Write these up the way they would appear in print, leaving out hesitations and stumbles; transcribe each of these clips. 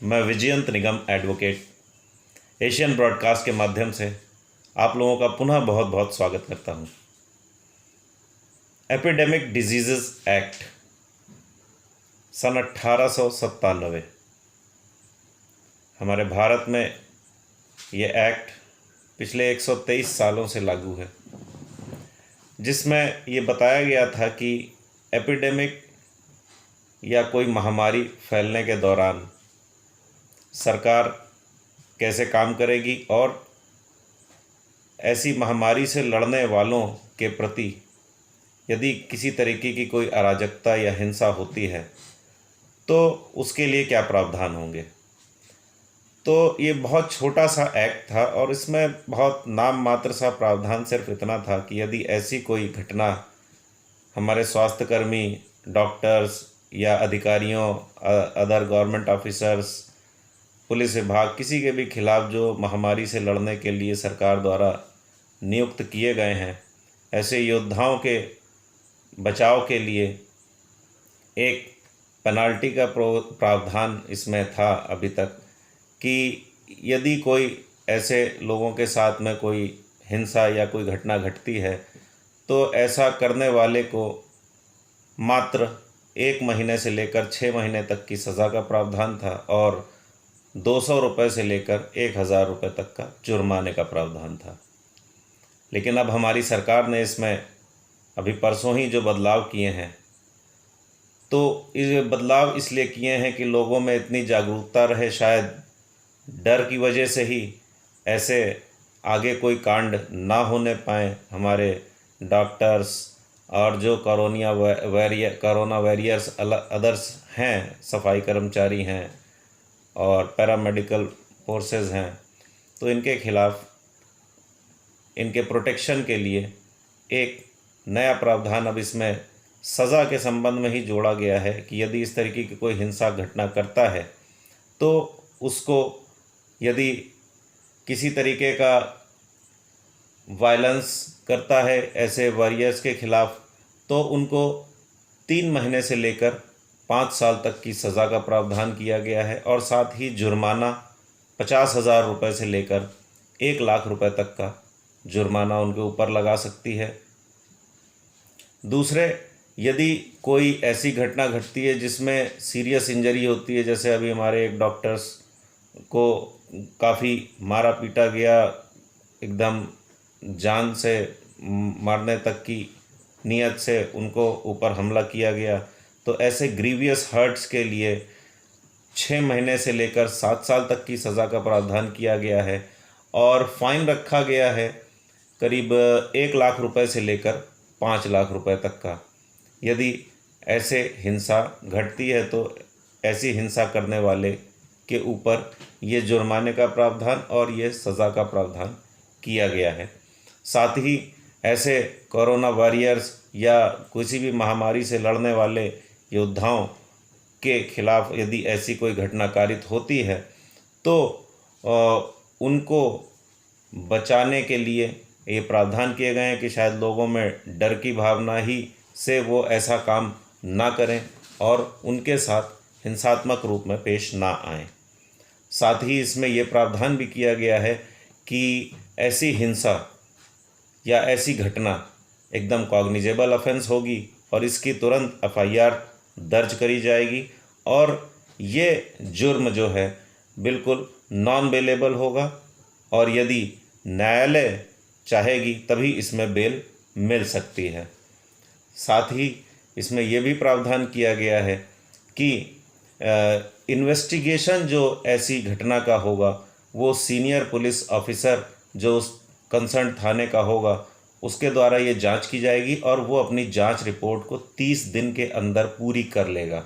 मैं विजयंत निगम advocate Asian broadcast के माध्यम से आप लोगों का पुनः बहुत बहुत स्वागत करता हूं। एपिडेमिक डिजीज़ेस एक्ट सन 1897 हमारे भारत में ये एक्ट पिछले 123 सालों से लागू है, जिसमें ये बताया गया था कि एपिडेमिक या कोई महामारी फैलने के दौरान सरकार कैसे काम करेगी और ऐसी महामारी से लड़ने वालों के प्रति यदि किसी तरीके की कोई अराजकता या हिंसा होती है तो उसके लिए क्या प्रावधान होंगे। तो ये बहुत छोटा सा एक्ट था और इसमें बहुत नाम मात्र सा प्रावधान सिर्फ इतना था कि यदि ऐसी कोई घटना हमारे स्वास्थ्यकर्मी, डॉक्टर्स या अधिकारियों, अदर गवर्नमेंट ऑफिसर्स, पुलिस विभाग, किसी के भी खिलाफ़ जो महामारी से लड़ने के लिए सरकार द्वारा नियुक्त किए गए हैं, ऐसे योद्धाओं के बचाव के लिए एक पेनाल्टी का प्रावधान इसमें था अभी तक कि यदि कोई ऐसे लोगों के साथ में कोई हिंसा या कोई घटना घटती है तो ऐसा करने वाले को मात्र 1 महीने से लेकर 6 महीने तक की सज़ा का प्रावधान था और 200 रुपये से लेकर 1000 रुपये तक का जुर्माने का प्रावधान था। लेकिन अब हमारी सरकार ने इसमें अभी परसों ही जो बदलाव किए हैं, तो ये बदलाव इसलिए किए हैं कि लोगों में इतनी जागरूकता रहे, शायद डर की वजह से ही ऐसे आगे कोई कांड ना होने पाए। हमारे डॉक्टर्स और जो कोरोना वॉरियर्स अदर्स हैं, सफाई कर्मचारी हैं और पैरामेडिकल फोर्सेस हैं, तो इनके खिलाफ़ इनके प्रोटेक्शन के लिए एक नया प्रावधान अब इसमें सज़ा के संबंध में ही जोड़ा गया है कि यदि इस तरीके की कोई हिंसा घटना करता है तो उसको, यदि किसी तरीके का वायलेंस करता है ऐसे वॉरियर्स के ख़िलाफ़, तो उनको 3 महीने से लेकर 5 साल तक की सज़ा का प्रावधान किया गया है और साथ ही जुर्माना 50,000 रुपये से लेकर 1 लाख रुपए तक का जुर्माना उनके ऊपर लगा सकती है। दूसरे, यदि कोई ऐसी घटना घटती है जिसमें सीरियस इंजरी होती है, जैसे अभी हमारे एक डॉक्टर्स को काफ़ी मारा पीटा गया, एकदम जान से मारने तक की नीयत से उनको ऊपर हमला किया गया, तो ऐसे ग्रीवियस हर्ट्स के लिए 6 महीने से लेकर 7 साल तक की सज़ा का प्रावधान किया गया है और फाइन रखा गया है करीब 1 लाख रुपए से लेकर 5 लाख रुपए तक का। यदि ऐसे हिंसा घटती है तो ऐसी हिंसा करने वाले के ऊपर ये जुर्माने का प्रावधान और ये सज़ा का प्रावधान किया गया है। साथ ही ऐसे कोरोना वॉरियर्स या किसी भी महामारी से लड़ने वाले योद्धाओं के खिलाफ़ यदि ऐसी कोई घटना कारित होती है तो उनको बचाने के लिए ये प्रावधान किए गए हैं कि शायद लोगों में डर की भावना ही से वो ऐसा काम ना करें और उनके साथ हिंसात्मक रूप में पेश ना आएँ। साथ ही इसमें ये प्रावधान भी किया गया है कि ऐसी हिंसा या ऐसी घटना एकदम कॉग्निजेबल ऑफेंस होगी और इसकी तुरंत FIR दर्ज करी जाएगी और ये जुर्म जो है बिल्कुल नॉन बेलेबल होगा और यदि न्यायालय चाहेगी तभी इसमें बेल मिल सकती है। साथ ही इसमें यह भी प्रावधान किया गया है कि इन्वेस्टिगेशन जो ऐसी घटना का होगा वो सीनियर पुलिस ऑफिसर जो उस कंसर्न थाने का होगा उसके द्वारा ये जांच की जाएगी और वो अपनी जांच रिपोर्ट को 30 दिन के अंदर पूरी कर लेगा।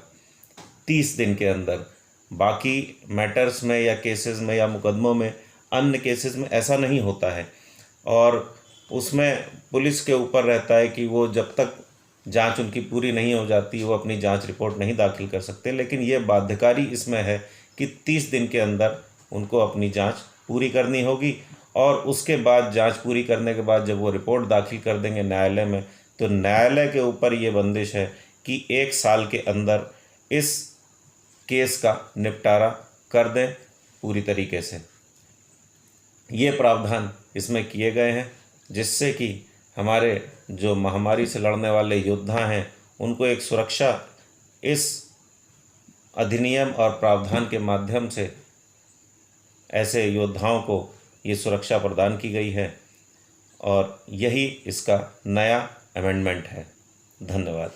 30 दिन के अंदर। बाकी मैटर्स में या केसेस में या मुकदमों में, अन्य केसेस में ऐसा नहीं होता है और उसमें पुलिस के ऊपर रहता है कि वो जब तक जांच उनकी पूरी नहीं हो जाती वो अपनी जांच रिपोर्ट नहीं दाखिल कर सकते। लेकिन ये बाध्यकारी इसमें है कि 30 दिन के अंदर उनको अपनी जांच पूरी करनी होगी और उसके बाद जांच पूरी करने के बाद जब वो रिपोर्ट दाखिल कर देंगे न्यायालय में, तो न्यायालय के ऊपर ये बंदिश है कि 1 साल के अंदर इस केस का निपटारा कर दें पूरी तरीके से। ये प्रावधान इसमें किए गए हैं जिससे कि हमारे जो महामारी से लड़ने वाले योद्धा हैं उनको एक सुरक्षा इस अधिनियम और प्रावधान के माध्यम से ऐसे योद्धाओं को ये सुरक्षा प्रदान की गई है और यही इसका नया अमेंडमेंट है। धन्यवाद।